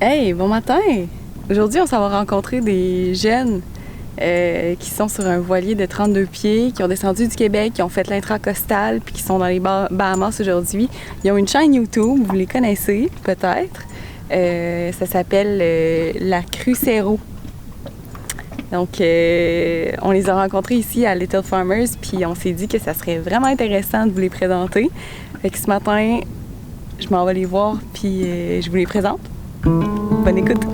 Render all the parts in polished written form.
Hey, bon matin! Aujourd'hui, on s'en va rencontrer des jeunes qui sont sur un voilier de 32 pieds, qui ont descendu du Québec, qui ont fait l'intracostal, puis qui sont dans les Bahamas aujourd'hui. Ils ont une chaîne YouTube, vous les connaissez peut-être. Ça s'appelle La Crucero. Donc, on les a rencontrés ici à Little Farmers, puis on s'est dit que ça serait vraiment intéressant de vous les présenter. Fait que ce matin, je m'en vais les voir, puis je vous les présente. Bonne écoute!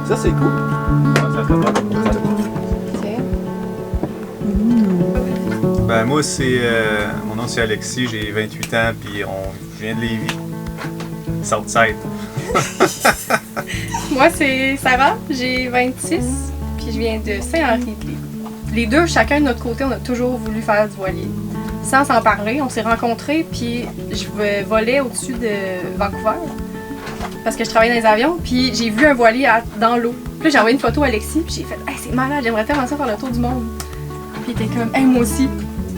Ça, c'est cool. Ben, moi, mon nom c'est Alexis, j'ai 28 ans, puis je viens de Lévis. Southside. Moi, c'est Sarah, j'ai 26, puis je viens de Saint-Henri. Les deux, chacun de notre côté, on a toujours voulu faire du voilier. Sans s'en parler, on s'est rencontrés, puis je volais au-dessus de Vancouver, parce que je travaillais dans les avions, puis j'ai vu un voilier dans l'eau. Puis là, j'ai envoyé une photo à Alexis, puis j'ai fait « Hey, c'est malade, j'aimerais tellement ça faire le tour du monde. » Puis il était comme « Hey, moi aussi. »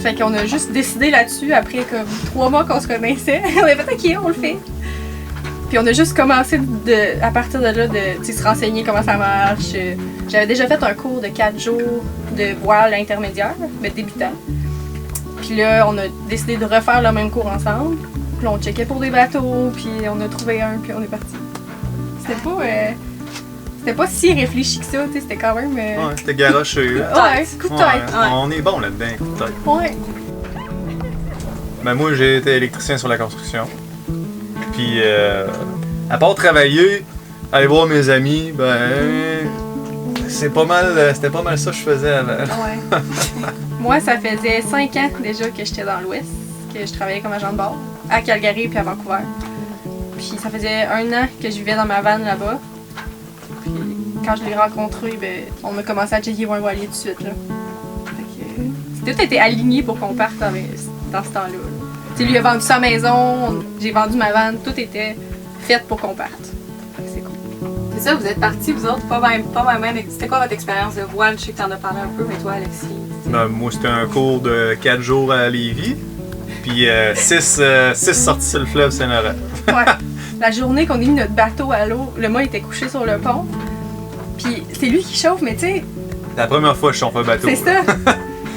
Fait qu'on a juste décidé là-dessus, après comme 3 mois qu'on se connaissait. On a fait « Ok, on le fait. » Puis on a juste commencé à partir de là de se renseigner comment ça marche. J'avais déjà fait un cours de 4 jours de voile intermédiaire, mais débutant. Puis là, on a décidé de refaire le même cours ensemble. Puis là, on checkait pour des bateaux, puis on a trouvé un, puis on est parti. C'était pas si réfléchi que ça, tu sais, c'était quand même... Ouais, c'était garoché. Ouais, coup de tête. Ouais. On est bon là-dedans, coup de tête. Ouais. Ben, moi, j'ai été électricien sur la construction. Puis, à part travailler, aller voir mes amis, c'était pas mal ça que je faisais avant. Ouais. Moi, ça faisait 5 ans déjà que j'étais dans l'Ouest, que je travaillais comme agent de bord, à Calgary puis à Vancouver. Puis ça faisait 1 an que je vivais dans ma van là-bas. Puis quand je l'ai rencontré, on a commencé à checker un voilier tout de suite. Là. Fait que, tout était aligné pour qu'on parte dans ce temps-là. Là. Lui a vendu sa maison, j'ai vendu ma van, tout était fait pour qu'on parte. C'est cool. C'est ça, vous êtes partis, vous autres, pas même. C'était quoi votre expérience de voile? Je sais que t'en as parlé un peu, mais toi, Alexis? Ben, moi, c'était un cours de 4 jours à Lévis. Puis 6 sorties sur le fleuve Saint-Laurent. Ouais. La journée qu'on a mis notre bateau à l'eau, le mât était couché sur le pont. Puis c'est lui qui chauffe, mais tu sais. La première fois que je chauffe un bateau. C'est ça.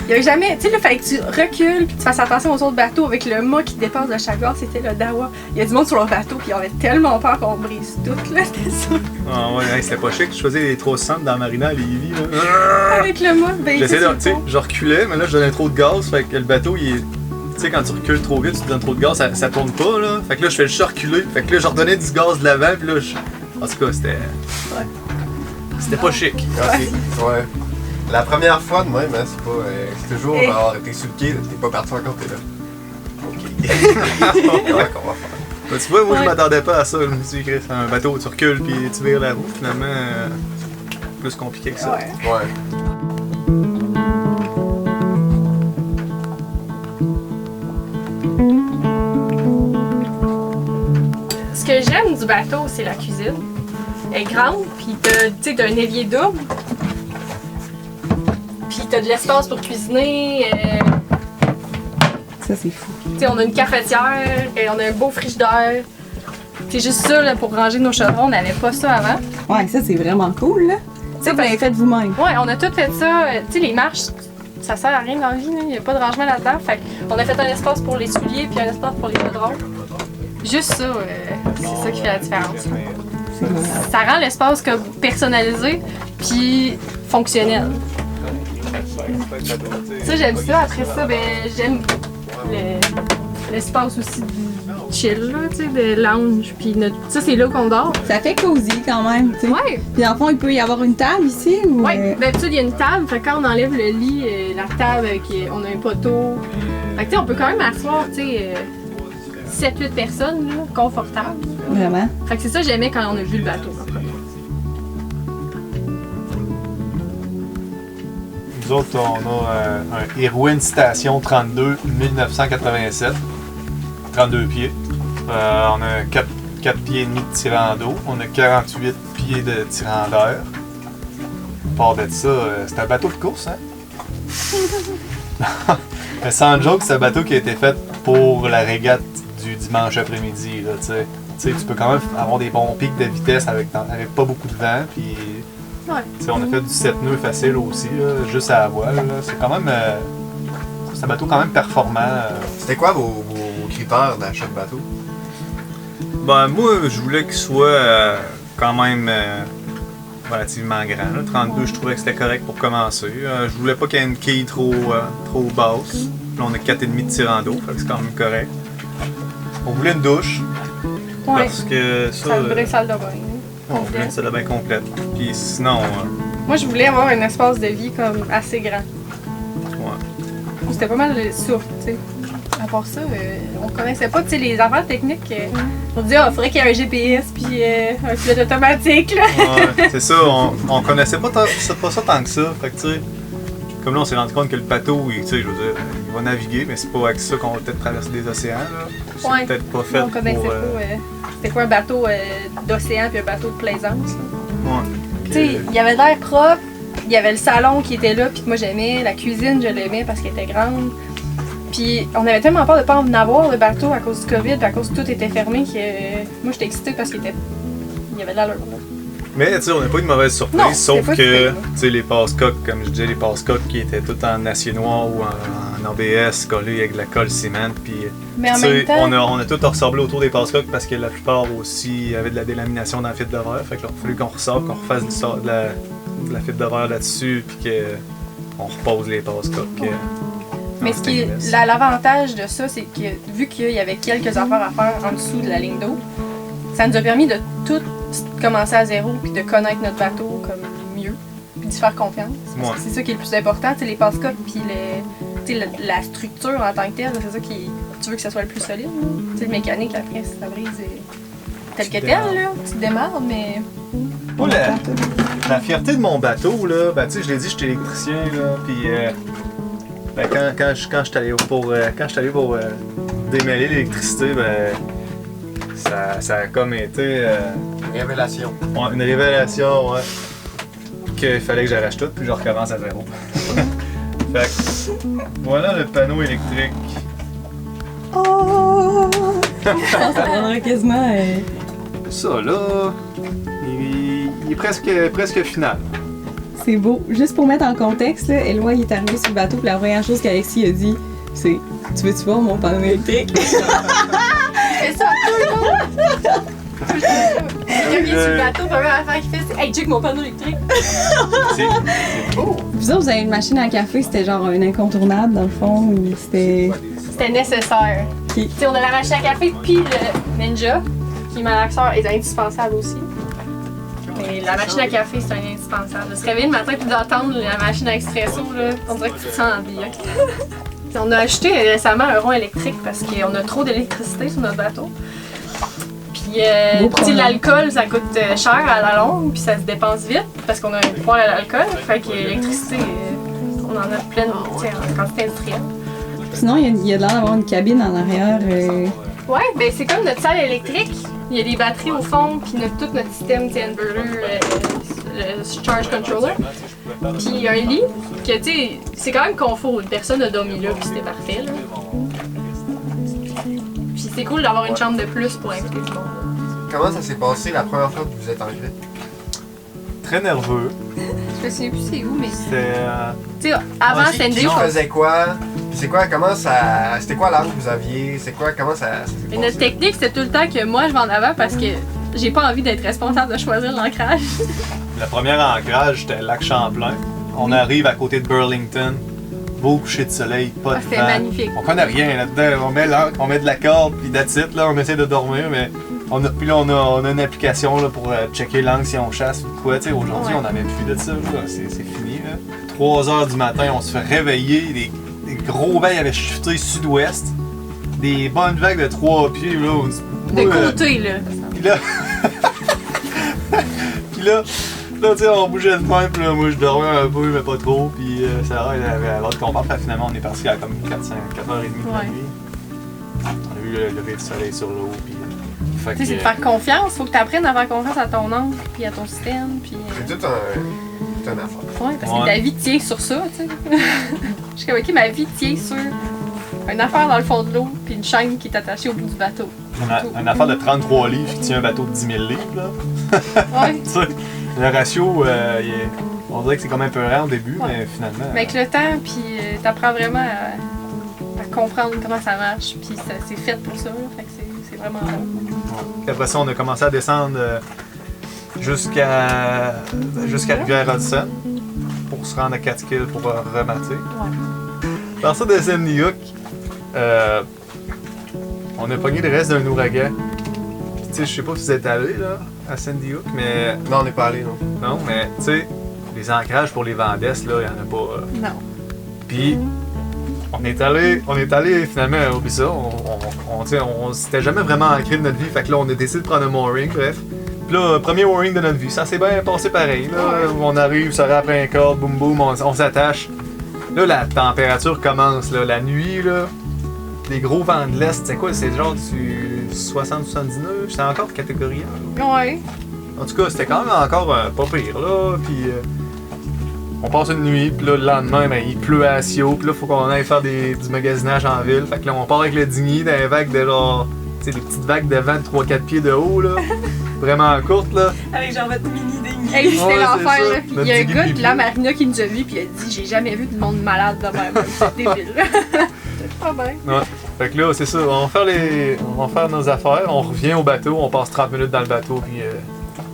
Il y avait jamais. Tu sais, là, il fallait que tu recules puis tu fasses attention aux autres bateaux avec le mât qui dépasse de chaque bord. C'était le Dawa. Il y a du monde sur leur bateau puis ils avaient tellement peur qu'on brise tout, là. C'était ça. Ah ouais, c'était pas chic. Je faisais les 360 dans la marina à Lévis, là. Avec le mât, j'essayais de. Tu sais, je reculais, mais là, je donnais trop de gaz. Fait que le bateau, il est. Tu sais, quand tu recules trop vite, tu te donnes trop de gaz, ça tourne pas, là. Fait que là, je fais juste reculer. Fait que là, je redonnais du gaz de l'avant, puis là, en tout cas, c'était. Ouais. C'était pas chic. Ouais. La première fois de même, hein, c'est toujours genre, t'es sur le quai, t'es pas parti encore, t'es là. Ok. Comment qu'on va faire? Ben, tu vois, moi, je m'attendais pas à ça. Je me suis dit, c'est un bateau, tu recules, puis tu vires la roue. Finalement, plus compliqué que ça. Ouais. Ce que j'aime du bateau, c'est la cuisine. Elle est grande, puis t'as un évier double. Puis t'as de l'espace pour cuisiner. Ça, c'est fou. T'sais, on a une cafetière, et on a un beau frigidaire. C'est juste ça là, pour ranger nos chevrons, on n'avait pas ça avant. Ouais, ça, c'est vraiment cool, là. Ça, vous l'avez fait vous-même. Ouais, on a tout fait ça. Tu sais, les marches, ça sert à rien dans la vie, il n'y a pas de rangement là-dedans. Fait qu'on a fait un espace pour les souliers puis un espace pour les chaudrons. Juste ça, c'est ça qui fait la différence. Ça rend l'espace comme personnalisé puis fonctionnel. Ça, j'aime ça. Après ça, j'aime l'espace aussi du chill, là, tu sais, de lounge. Puis ça, c'est là qu'on dort. Ça fait cosy quand même, tu sais. Ouais. Puis dans le fond, il peut y avoir une table ici ou... Ouais, d'habitude, il y a une table. Fait que quand on enlève le lit, la table, on a un poteau. Fait que tu sais, on peut quand même asseoir, tu sais. 7-8 personnes, là, confortables. Vraiment. Fait que c'est ça que j'aimais quand on a vu le bateau. Nous autres, on a un Irwin Station 32 1987. 32 pieds. On a 4 pieds et demi de tirant d'eau. On a 48 pieds de tirant d'air. À part de ça, c'est un bateau de course, hein? Mais sans joke, c'est un bateau qui a été fait pour la régate du dimanche après-midi, là, tu sais. Tu sais, tu peux quand même avoir des bons pics de vitesse avec pas beaucoup de vent, puis... Ouais. Tu sais, on a fait du 7 nœuds facile aussi, là, juste à la voile, là. C'est quand même... c'est un bateau quand même performant. C'était quoi vos critères d'achat de bateau? Ben, moi, je voulais qu'il soit quand même relativement grand. Là. 32, je trouvais que c'était correct pour commencer. Je voulais pas qu'il y ait une quille trop basse. Là, on a 4,5 de tirant d'eau, fait que c'est quand même correct. On voulait une douche. Ouais. Parce que ça. Salle de bain. On voulait une salle de bain complète. Puis sinon. Moi, je voulais avoir un espace de vie comme assez grand. Ouais. C'était pas mal ça, tu sais. À part ça, on connaissait pas, tu sais, les affaires techniques. On disait, il faudrait qu'il y ait un GPS puis un pilote automatique, là. Ouais, c'est ça, on connaissait pas ça tant que ça. Fait que, tu sais, comme là, on s'est rendu compte que le bateau, tu sais, je veux dire, il va naviguer, mais c'est pas avec ça qu'on va peut-être traverser des océans, là. C'est Ouais. peut-être pas fait On connaissait pour... pas. C'était quoi un bateau d'océan puis un bateau de plaisance, là. Ouais. Tu sais, il y avait de l'air propre, il y avait le salon qui était là puis que moi j'aimais, la cuisine, je l'aimais parce qu'elle était grande. Puis on avait tellement peur de pas en avoir de bateau à cause du COVID, puis à cause que tout était fermé, que moi j'étais excitée parce qu'il y avait de l'allure. Mais tu sais, on n'a pas eu de mauvaise surprise, Non, sauf c'est pas que super. tu sais, les passe-coques, comme je disais, les passe-coques qui étaient tout en acier noir ou en ABS collés avec de la colle ciment. Puis Mais en tu sais, même temps, on a tout ressemblé autour des passe-coques parce que la plupart aussi avaient de la délamination dans la fibre de verre. Fait que là, il a fallu qu'on ressorte, qu'on refasse de la fibre de verre là-dessus, puis qu'on repose les passe-coques. mais ce qui est l'avantage de ça, c'est que vu qu'il y avait quelques affaires à faire en dessous de la ligne d'eau, ça nous a permis de tout commencer à zéro puis de connaître notre bateau comme mieux puis de se faire confiance. Parce que c'est ça qui est le plus important, tu sais, les passe-coques puis la structure en tant que telle, c'est ça qui tu veux que ça soit le plus solide. Tu sais, le mécanique après ça brise tel que tel là, tu te démarres mais Moi, la fierté de mon bateau, là, ben, tu sais, je l'ai dit, j'étais électricien, là, puis ben, quand je suis allé pour démêler l'électricité, ben, ça a comme été Révélation. ouais, une révélation, ouais, qu'il fallait que j'arrache tout, puis je recommence à zéro. Fait que, voilà le panneau électrique. Oh! Je pense que ça prendrait quasiment. Ça, là, il est presque final. C'est beau. Juste pour mettre en contexte, là, Éloi il est arrivé sur le bateau, puis la première chose qu'Alexis a dit, c'est tu veux-tu voir mon panneau électrique? c'est ça tout le monde. Il vient sur le bateau, première affaire qu'il fait, c'est hey, check mon panneau électrique. C'est beau. Vous autres, vous avez une machine à café, c'était genre un incontournable dans le fond, ou c'était. C'était nécessaire. Ok. Tu sais, on a la machine à café puis le Ninja, qui est malaxeur, est indispensable aussi. Mais la machine à café, c'est un indispensable. De se réveiller le matin et d'entendre la machine à expresso, là, on dirait que tu te sens bien. On a acheté récemment un rond électrique parce qu'on a trop d'électricité sur notre bateau. Puis, tu sais, l'alcool, ça coûte cher à la longue, puis ça se dépense vite parce qu'on a un poêle à l'alcool. Fait que l'électricité, on en a plein en quantité industrielle. Sinon, il y a l'air d'avoir une cabine en arrière. Ouais, ben c'est comme notre salle électrique. Il y a des batteries au fond, puis tout notre système, inverter, le charge controller. Puis il y a un lit, que tu sais, c'est quand même confort. Personne n'a dormi là, puis c'était parfait, là. Puis c'est cool d'avoir une chambre de plus pour inviter du monde. Comment ça s'est passé la première fois que vous êtes arrivé? Très nerveux. Je me souviens plus c'est où, mais C'était... tu sais, avant c'était une Qui vidéo. faisait quoi? Puis c'est quoi, comment ça... C'était quoi l'angle que vous aviez? C'est quoi, comment ça s'est Mais passé? notre technique, c'était tout le temps que moi je vais en avant parce que j'ai pas envie d'être responsable de choisir l'ancrage. Le premier ancrage, c'était Lac Champlain. On arrive à côté de Burlington. Beau coucher de soleil, pas de C'était vent. magnifique. On connaît rien là-dedans. On met de la corde, puis that's it, là, on essaie de dormir, mais... Puis là, on a une application là, pour checker l'angle si on chasse ou quoi. T'sais, aujourd'hui, Ouais. on n'avait plus de ça. Là. C'est fini. Là. 3 heures du matin, on se fait réveiller. Les gros vents avaient chuté sud-ouest. des bonnes vagues de 3 pieds, là. De côté, là. Pis là... Pis là, tu sais, on bougeait de même, pis là, moi je dormais un peu, mais pas trop, pis Sarah, elle avait hâte qu'on parte, finalement on est parti à comme 4h30 de la nuit. On a vu le lever du soleil sur l'eau, pis... Tu sais, c'est de faire confiance, faut que tu apprennes à faire confiance à ton oncle, puis à ton système, puis... C'est tout un affaire. Ouais, parce que ta vie tient sur ça, tu sais. Je suis comme, ok, ma vie tient sur une affaire dans le fond de l'eau, puis une chaîne qui est attachée au bout du bateau. Une affaire de 33 livres qui tient un bateau de 10 000 livres, là. Ouais. Tu sais, le ratio, on dirait que c'est quand même un peu rare au début, Ouais. mais finalement... Mais avec le temps, puis t'apprends vraiment à comprendre comment ça marche, puis c'est fait pour ça, là. Fait que c'est vraiment bon. Puis après ça, on a commencé à descendre jusqu'à Rivière-Hudson pour se rendre à Catskill pour remater. Ouais. Par ça, de Sandy Hook, on a pogné le reste d'un ouragan. Puis, tu sais, je sais pas si vous êtes allés là, à Sandy Hook, mais. Non, on n'est pas allé, non. Non, mais tu sais, les ancrages pour les Vendées, là, il n'y en a pas. Non. Puis, on est allé finalement au ça. On s'était jamais vraiment ancré de notre vie. Fait que là, on a décidé de prendre un mooring, bref. Puis là, premier mooring de notre vie. Ça s'est bien passé pareil. Là. On arrive, ça après un corde, boum boum, on s'attache. Là, la température commence. Là. La nuit, là, les gros vents de l'Est, c'est quoi? C'est genre du 60-79? C'est encore catégorie 1. Là. Ouais. En tout cas, c'était quand même encore pas pire. Là. Puis, on passe une nuit, puis là, le lendemain, ben, il pleut à Sio, puis là, faut qu'on aille faire du magasinage en ville. Fait que là, on part avec le dinghy dans les vagues de genre, tu sais, des petites vagues de vent de 3-4 pieds de haut, là. Vraiment courtes, là. Avec genre votre mini dinghy. Hey, c'était Ouais, l'enfer, c'est ça. là. Il y a un gars de la marina qui nous a vus, puis il a dit j'ai jamais vu de monde malade de même. C'est débile. Pas bien. Ouais. Fait que là, c'est ça, on va faire nos affaires, on revient au bateau, on passe 30 minutes dans le bateau, puis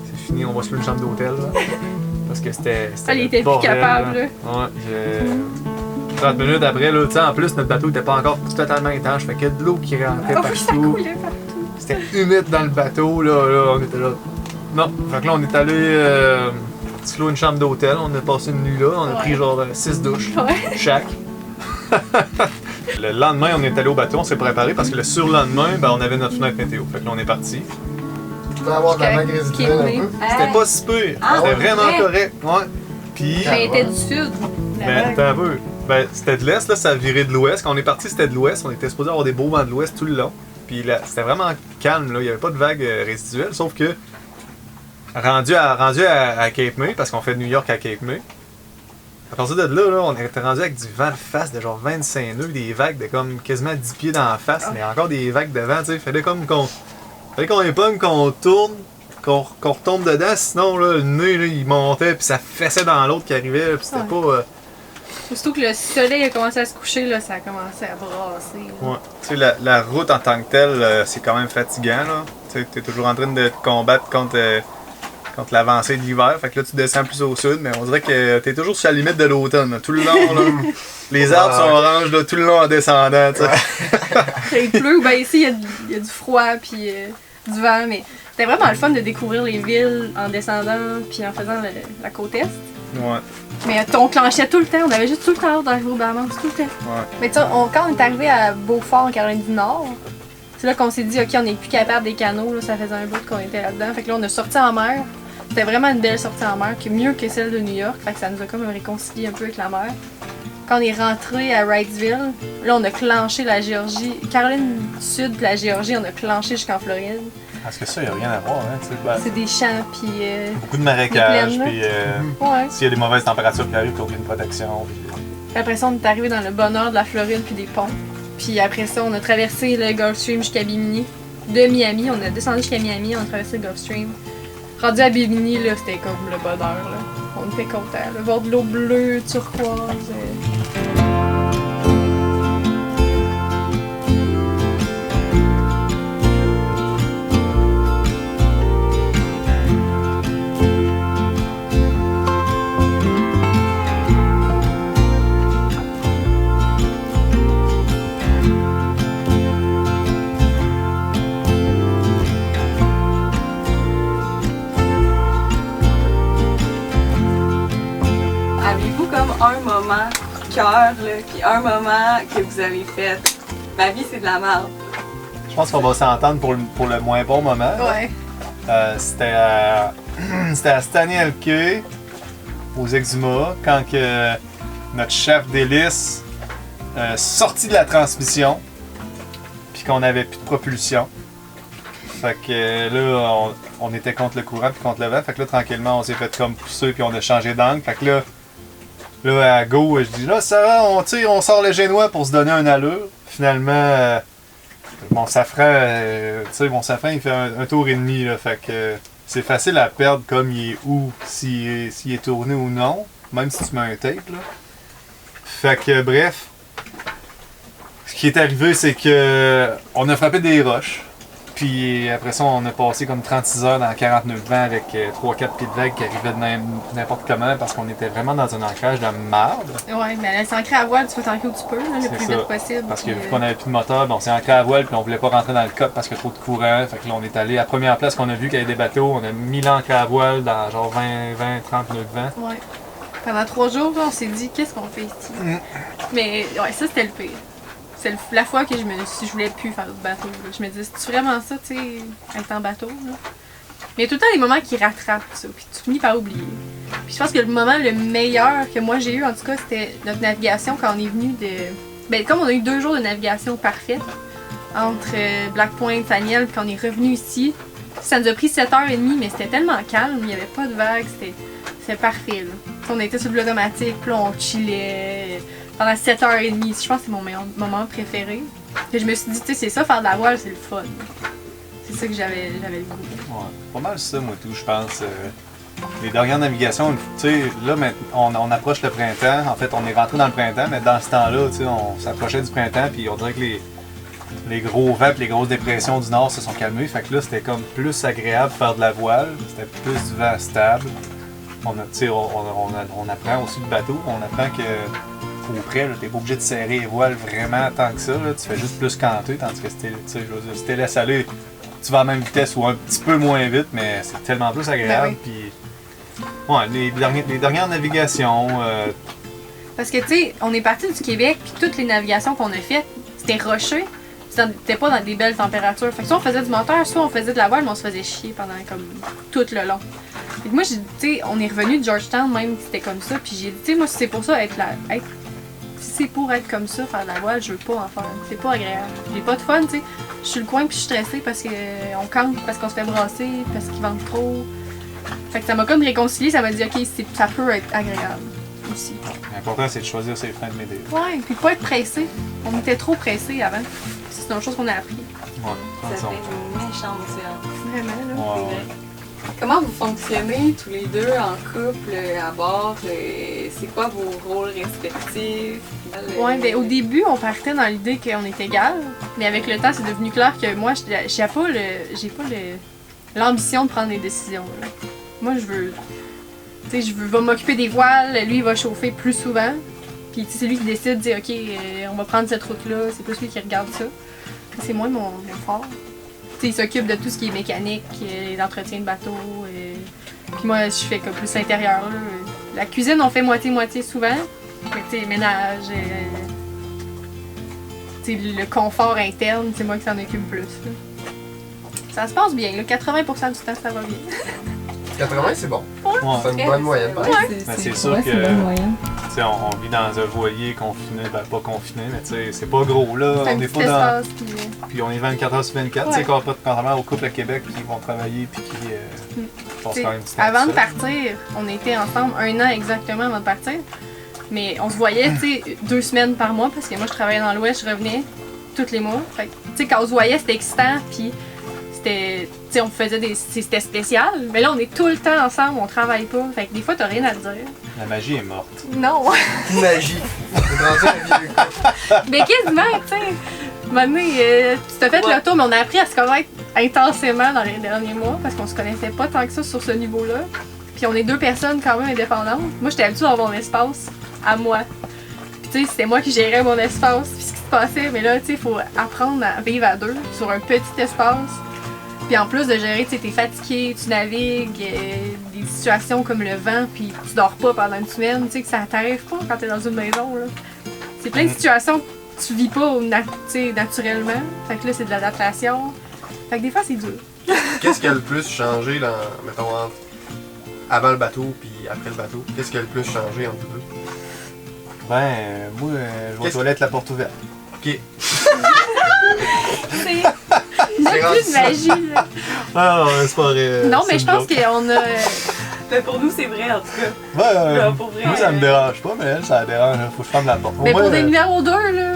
c'est fini, on va se faire une chambre d'hôtel, là. Parce que c'était. Il était plus bordel, capable, là. Ouais, 30 minutes après, là, tu sais, en plus, notre bateau était pas encore totalement étanche, fait qu'il y a de l'eau qui rentrait Oh, ça partout. coulait partout. C'était humide dans le bateau, là, on était là. Non, fait que là, on est allé se louer une chambre d'hôtel, on a passé une nuit là, on a pris genre 6 douches chaque. Le lendemain, on est allé au bateau, on s'est préparé parce que le surlendemain, ben, on avait notre fenêtre météo. Fait que là, on est parti. Tu peux avoir de la mangue résiduelle un peu. C'était pas si peu, Ah, c'était ouais. vraiment correct. Ouais. Puis, Ben, il était du sud. ben, t'as un peu. Ben, c'était de l'est, là, ça virait de l'ouest. Quand on est parti, c'était de l'ouest. On était supposé avoir des beaux vents de l'ouest tout le long. Puis là, c'était vraiment calme, là. Il n'y avait pas de vagues résiduelles, sauf que rendu à Cape May, parce qu'on fait de New York à Cape May, à partir de là, on était rendu avec du vent de face de genre 25 nœuds, des vagues de comme quasiment 10 pieds dans la face, mais encore des vagues de vent, tu sais. Fallait qu'on épogne, qu'on tourne, qu'on retombe dedans, sinon là, le nez là, il montait puis ça fessait dans l'autre qui arrivait, puis c'était pas. Surtout que le soleil a commencé à se coucher, là, ça a commencé à brasser. Là. Ouais. Tu sais, la route en tant que telle, c'est quand même fatigant, là. Tu sais, t'es toujours en train de te combattre contre l'avancée de l'hiver. Fait que là, tu descends plus au sud, mais on dirait que t'es toujours sur la limite de l'automne, là. Tout le long, là. Les arbres sont oranges, là, tout le long en descendant, tu sais. Il pleut, ben ici, il y a du froid, puis du vent, mais c'était vraiment le fun de découvrir les villes en descendant, puis en faisant la côte est. Ouais. Mais on clenchait tout le temps, on avait juste tout le temps d'arriver au Bahamas, tout le temps. Ouais. Mais tu sais, quand on est arrivé à Beaufort, en Caroline du Nord, c'est là qu'on s'est dit, ok, on n'est plus capable des canaux, là, ça faisait un bout qu'on était là-dedans. Fait que là, on a sorti en mer. C'était vraiment une belle sortie en mer, mieux que celle de New York. Fait que ça nous a comme réconcilié un peu avec la mer. Quand on est rentré à Wrightsville, là, on a clenché la Géorgie. Caroline du Sud puis la Géorgie, on a clenché jusqu'en Floride. Parce que ça, il n'y a rien à voir, hein, tu sais. Ben, C'est des champs, puis... beaucoup de marécages, Des plaines, puis ouais. s'il y a des mauvaises températures qui arrivent, t'as aucune protection. Puis... Puis après ça, on est arrivé dans le bonheur de la Floride puis des ponts. Puis après ça, on a traversé le Gulf Stream jusqu'à Bimini. De Miami, on a descendu jusqu'à Miami, on a traversé le Gulf Stream. Rendu à Bimini, là, c'était comme le bonheur, là. On était contents. Le bord de l'eau bleue, turquoise. Avez-vous comme un moment cœur, là, puis un moment que vous avez fait Ma vie, c'est de la merde. Je pense qu'on va s'entendre pour le moins bon moment. Ouais. C'était à Stanley LK, aux Exuma, quand que notre chef d'hélice sorti de la transmission, puis qu'on avait plus de propulsion. Fait que là, on était contre le courant puis contre le vent. Fait que là, tranquillement, on s'est fait comme pousser puis on a changé d'angle. Fait que là, à go, je dis là, ça va, on sort le génois pour se donner un allure. Finalement, mon safran, il fait un tour et demi. Là, fait que c'est facile à perdre comme il est où, s'il est tourné ou non, même si tu mets un tape. Là. Fait que bref, ce qui est arrivé, c'est que on a frappé des roches. Puis après ça, on a passé comme 36 heures dans 40 nœuds de vent avec 3-4 pieds de vague qui arrivaient de n'importe comment parce qu'on était vraiment dans un ancrage de marde. Ouais, mais elle s'ancrer à voile, tu peux t'ancrer où tu peux, là, le plus vite possible. Parce que puis, vu qu'on avait plus de moteur, on s'est ancré à voile puis on voulait pas rentrer dans le cop parce qu'il y a trop de courant. Fait que là, on est allé à la première place qu'on a vu qu'il y avait des bateaux. On a mis l'ancre à voile dans genre 20-30 nœuds de vent. Ouais. Pendant 3 jours, là, on s'est dit, qu'est-ce qu'on fait ici? Mais ouais, ça, c'était le pire. C'est la fois que je voulais plus faire de bateau. Là. Je me disais, c'est vraiment ça, tu sais, être en bateau? Là? Mais il y a tout le temps des moments qui rattrapent ça, puis tu finis par oublier. Puis je pense que le moment le meilleur que moi j'ai eu, en tout cas, c'était notre navigation quand on est venu de... Ben, comme on a eu 2 jours de navigation parfaite, entre Black Point, Daniel, puis qu'on est revenu ici, ça nous a pris 7h30, mais c'était tellement calme, il n'y avait pas de vagues, c'était parfait, là. On était sur l'automatique, puis là, on chillait pendant 7h30. Je pense que c'est mon moment préféré. Et je me suis dit, tu sais, c'est ça, faire de la voile, c'est le fun. C'est ça que j'avais le goût. Ouais, pas mal ça, moi, tout, je pense. Les dernières navigations, tu sais, là, on approche le printemps. En fait, on est rentré dans le printemps, mais dans ce temps-là, tu sais, on s'approchait du printemps, puis on dirait que les gros vents et les grosses dépressions du nord se sont calmés. Fait que là, c'était comme plus agréable de faire de la voile. C'était plus du vent stable. On apprend aussi le bateau. On apprend que au près, t'es pas obligé de serrer les voiles vraiment tant que ça. Là. Tu fais juste plus canter, tandis que si t'es laissé aller, tu vas à la même vitesse ou un petit peu moins vite, mais c'est tellement plus agréable. Ben oui. Puis, ouais, les dernières navigations. Parce que, tu sais, on est parti du Québec, puis toutes les navigations qu'on a faites, c'était rocheux. C'était pas dans des belles températures. Fait que soit on faisait du moteur, soit on faisait de la voile, mais on se faisait chier pendant comme tout le long. Fait que moi, j'ai dit, tu sais, on est revenu de Georgetown, même si c'était comme ça, puis j'ai dit, tu sais, moi, si c'est pour ça, si c'est pour être comme ça, faire de la voile, je veux pas en faire. C'est pas agréable. J'ai pas de fun, tu sais. Je suis le coin, puis je suis stressée parce qu'on campe, parce qu'on se fait brasser, parce qu'ils vendent trop. Fait que ça m'a comme réconcilié, ça m'a dit, ok, ça peut être agréable aussi. L'important, c'est de choisir ses freins de m'aider. Ouais, puis pas être pressé. On était trop pressés avant. C'est une chose qu'on a appris. Ouais, Ça fait une méchante différence. Vraiment, là. ouais. Comment vous fonctionnez tous les deux en couple à bord? C'est quoi vos rôles respectifs? Ouais, ben au début, on partait dans l'idée qu'on était égal, mais avec le temps, c'est devenu clair que moi, j'ai pas l'ambition de prendre des décisions. Là. Moi, je vais m'occuper des voiles, lui, il va chauffer plus souvent. Puis c'est lui qui décide, dit ok, on va prendre cette route-là, c'est plus lui qui regarde ça. C'est moi mon fort. T'sais, il s'occupe de tout ce qui est mécanique, l'entretien de bateau. Puis moi, je fais comme plus l'intérieur. Là. La cuisine, on fait moitié-moitié souvent. Mais tu sais, ménage, le confort interne, c'est moi qui s'en occupe plus. Là. Ça se passe bien, là. 80% du temps, ça va bien. 80, c'est bon. Ouais. C'est une bonne moyenne. C'est sûr que on vit dans un voilier confiné, ben pas confiné, mais c'est pas gros là. C'est On un est petit pas dans. espace, Puis on est 24 heures sur 24, Ouais. contrairement au couple à Québec qui vont travailler puis qui passent quand même du temps avant de tout partir, on était ensemble 1 an exactement avant de partir. Mais on se voyait, 2 semaines par mois, parce que moi je travaillais dans l'Ouest, je revenais tous les mois. Fait que, quand on se voyait, c'était excitant, puis on faisait c'était spécial. Mais là, on est tout le temps ensemble, on travaille pas. Fait que des fois, t'as rien à te dire. La magie est morte. Non! Magie. C'est rendu un vieux couple. Mais quasiment, tu sais. À un moment donné, tu t'as fait le tour, mais on a appris à se connaître intensément dans les derniers mois, parce qu'on se connaissait pas tant que ça sur ce niveau-là. Puis on est 2 personnes quand même indépendantes. Moi, j'étais habituée d'avoir mon espace à moi. Puis tu sais, c'était moi qui gérais mon espace, puis ce qui se passait. Mais là, tu sais, il faut apprendre à vivre à 2 sur un petit espace. Puis en plus de gérer, tu sais, t'es fatigué, tu navigues, des situations comme le vent, puis tu dors pas pendant une semaine, tu sais, que ça t'arrive pas quand t'es dans une maison, là. C'est plein de situations tu vis pas naturellement. Fait que là, c'est de l'adaptation. Fait que des fois, c'est dur. Qu'est-ce qui a le plus changé, mettons, avant le bateau puis après le bateau? Qu'est-ce qui a le plus changé entre vous deux? Ben, moi, je vais aux toilettes la porte ouverte. Ok. Il n'y a plus de magie, là. Ah non, c'est pas vrai. Non, mais je pense qu'on a. Mais pour nous, c'est vrai, en tout cas. Ouais, Là, pour vrai, moi, ça me dérange pas, mais elle, ça la dérange. Faut que je ferme la porte. Mais Au moins, pour des numéros 2, là,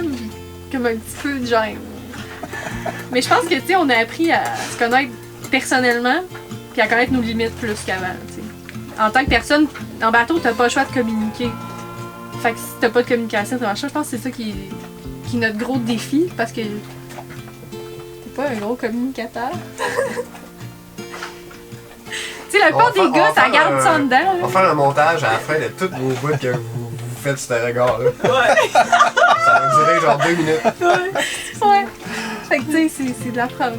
comme un petit peu de gêne. Mais je pense que, tu sais, on a appris à se connaître personnellement, puis à connaître nos limites plus qu'avant, tu sais. En tant que personne, en bateau, t'as pas le choix de communiquer. Fait que si t'as pas de communication, ça marche pas. Je pense que c'est ça qui est notre gros défi, parce que t'es pas un gros communicateur. Tu sais, la plupart des gars, ça garde ça dedans. On va faire un montage à la fin de toutes vos bouts que vous faites ce regard-là. Ouais. Ça va durer genre 2 minutes. Ouais. Fait que tu sais, c'est de la preuve.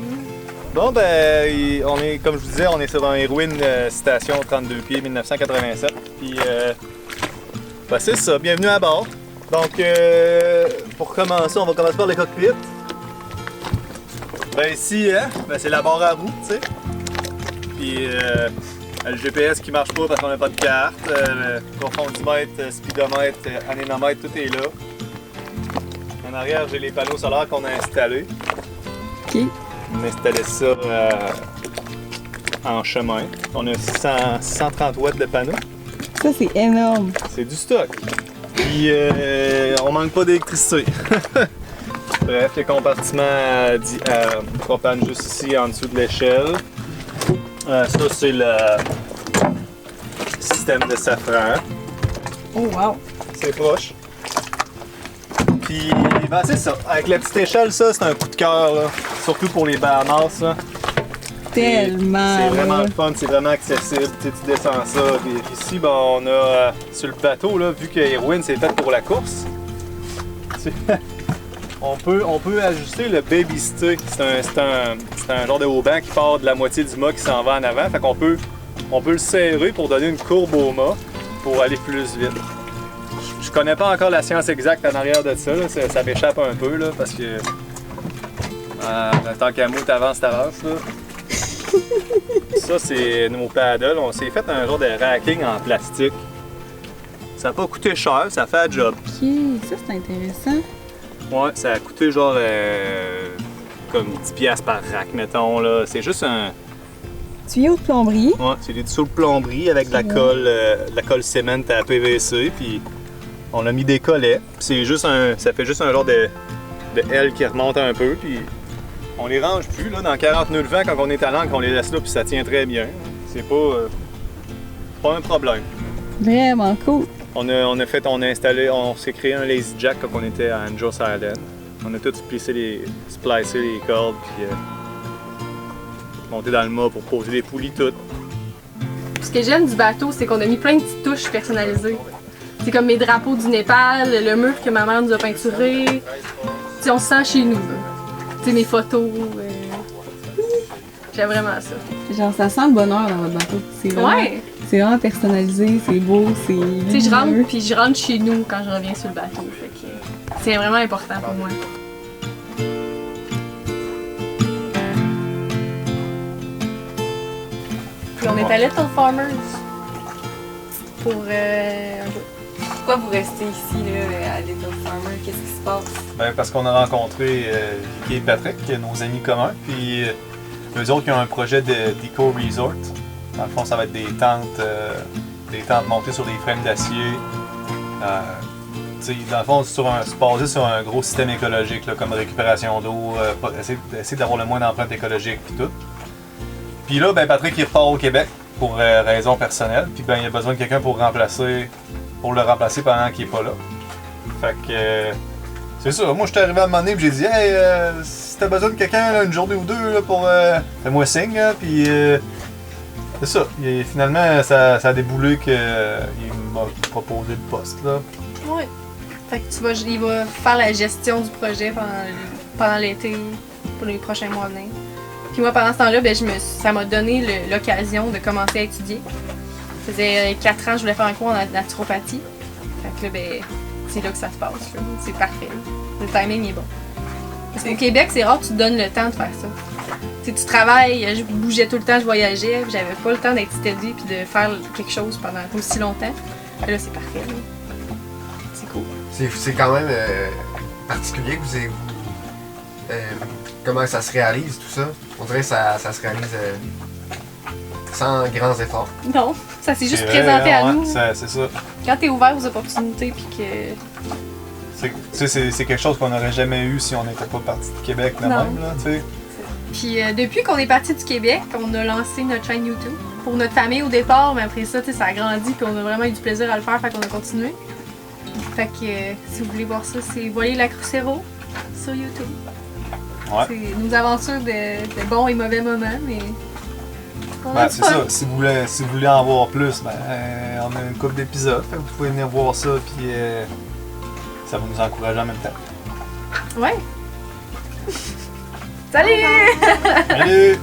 Bon, ben, on est, comme je vous disais, on est sur un Irwin Station 32 pieds 1987. Puis, ben, c'est ça, bienvenue à bord. Donc, pour commencer, on va commencer par le cockpit. Ben, ici, hein, ben, c'est la barre à roue, tu sais. Puis, le GPS qui marche pas parce qu'on n'a pas de carte, le profondimètre, speedomètre, anémomètre, tout est là. En arrière, j'ai les panneaux solaires qu'on a installés. OK. On a installé ça en chemin. On a 130 watts de panneaux. Ça, c'est énorme. C'est du stock. Puis on manque pas d'électricité. Bref, les compartiments à propane juste ici en dessous de l'échelle. Ça, c'est le système de safran. Oh, wow. C'est proche. Puis, ben c'est ça. Avec la petite échelle, ça, c'est un coup de cœur, là. Surtout pour les Bahamas, là. Tellement. C'est vraiment là. le fun, c'est vraiment accessible. Tu sais, tu descends ça. Puis ici, ben, on a sur le bateau, là, vu que Irwin, c'est fait pour la course. On peut ajuster le baby stick. C'est un genre de haut-banc qui part de la moitié du mât qui s'en va en avant. Fait qu'on peut le serrer pour donner une courbe au mât pour aller plus vite. Je connais pas encore la science exacte en arrière de ça. Là. Ça m'échappe un peu là, parce que tant qu'à moi, t'avances. Là. Ça, c'est nos paddles. On s'est fait un genre de racking en plastique. Ça n'a pas coûté cher, ça fait un job. OK, ça, c'est intéressant. Ouais, ça a coûté genre comme 10$ par rack, mettons. Là. C'est juste un. Tuyau de plomberie. Ouais, c'est des tuyaux de plomberie avec de la colle ciment à PVC. Puis on a mis des collets. Puis c'est juste ça fait juste un genre de aile qui remonte un peu. Puis on les range plus. Là, dans 40 nœuds de vent, quand on est à l'ancre, on les laisse là. Puis ça tient très bien. C'est pas un problème. Vraiment cool. On s'est créé un lazy jack quand on était à Angels Island. On a tout splicé les cordes, puis monté dans le mât pour poser les poulies toutes. Ce que j'aime du bateau, c'est qu'on a mis plein de petites touches personnalisées. C'est comme mes drapeaux du Népal, le mur que ma mère nous a peinturé. T'sais, on se sent chez nous. T'sais, mes photos. J'aime vraiment ça. Genre, ça sent le bonheur dans votre bateau. Ouais! C'est vraiment personnalisé, c'est beau, c'est. Tu sais, je rentre, puis je rentre chez nous quand je reviens sur le bateau. Fait que c'est vraiment important pour moi. Puis on est à Little Farmers pour un jour. Pourquoi vous restez ici, là, à Little Farmer? Qu'est-ce qui se passe? Ben, parce qu'on a rencontré Vicky et Patrick, nos amis communs, puis eux autres qui ont un projet d'Eco Resort. Dans le fond, ça va être des tentes montées sur des frames d'acier. Dans le fond, c'est basé sur un gros système écologique, là, comme récupération d'eau, essayer d'avoir le moins d'empreintes écologiques et tout. Puis là, ben, Patrick il repart au Québec pour raisons personnelles, puis ben, il a besoin de quelqu'un pour le remplacer pendant qu'il n'est pas là. Fait que c'est ça, moi je suis arrivé à un moment donné et j'ai dit hey, si t'as besoin de quelqu'un là, une journée ou deux là, pour fais-moi signe, puis c'est ça. Et finalement ça a déboulé qu'il m'a proposé le poste là. Ouais. Fait que il va faire la gestion du projet pendant l'été, pour les prochains mois à venir. Puis moi pendant ce temps-là, ben, ça m'a donné l'occasion de commencer à étudier. Ça faisait 4 ans que je voulais faire un cours en naturopathie. Fait que là, ben, c'est là que ça se passe. Là. C'est parfait. Le timing est bon. Parce qu'au Québec, c'est rare que tu te donnes le temps de faire ça. Tu sais, tu travailles, je bougeais tout le temps, je voyageais, puis j'avais pas le temps d'être steady puis de faire quelque chose pendant aussi longtemps. Et là, c'est parfait. Là. C'est cool. C'est quand même particulier que vous ayez... comment ça se réalise, tout ça? On dirait que ça se réalise sans grands efforts. Non, ça s'est juste C'est vrai, présenté à ouais, nous. C'est ça. Quand t'es ouvert aux opportunités puis que... C'est quelque chose qu'on n'aurait jamais eu si on n'était pas parti de Québec de Non. même, là, tu sais. Puis depuis qu'on est parti du Québec, on a lancé notre chaîne YouTube. Pour notre famille au départ, mais après ça, tu sais, ça a grandi puis on a vraiment eu du plaisir à le faire, fait qu'on a continué. Fait que si vous voulez voir ça, c'est Voilier La Crucero sur YouTube. Ouais. C'est nos aventures de bons et mauvais moments, mais... on a Ben, du c'est fun. ça. Si vous voulez en voir plus, ben, on a une couple d'épisodes. Fait que vous pouvez venir voir ça, puis ça va nous encourager en même temps. Ouais. Salut! Salut!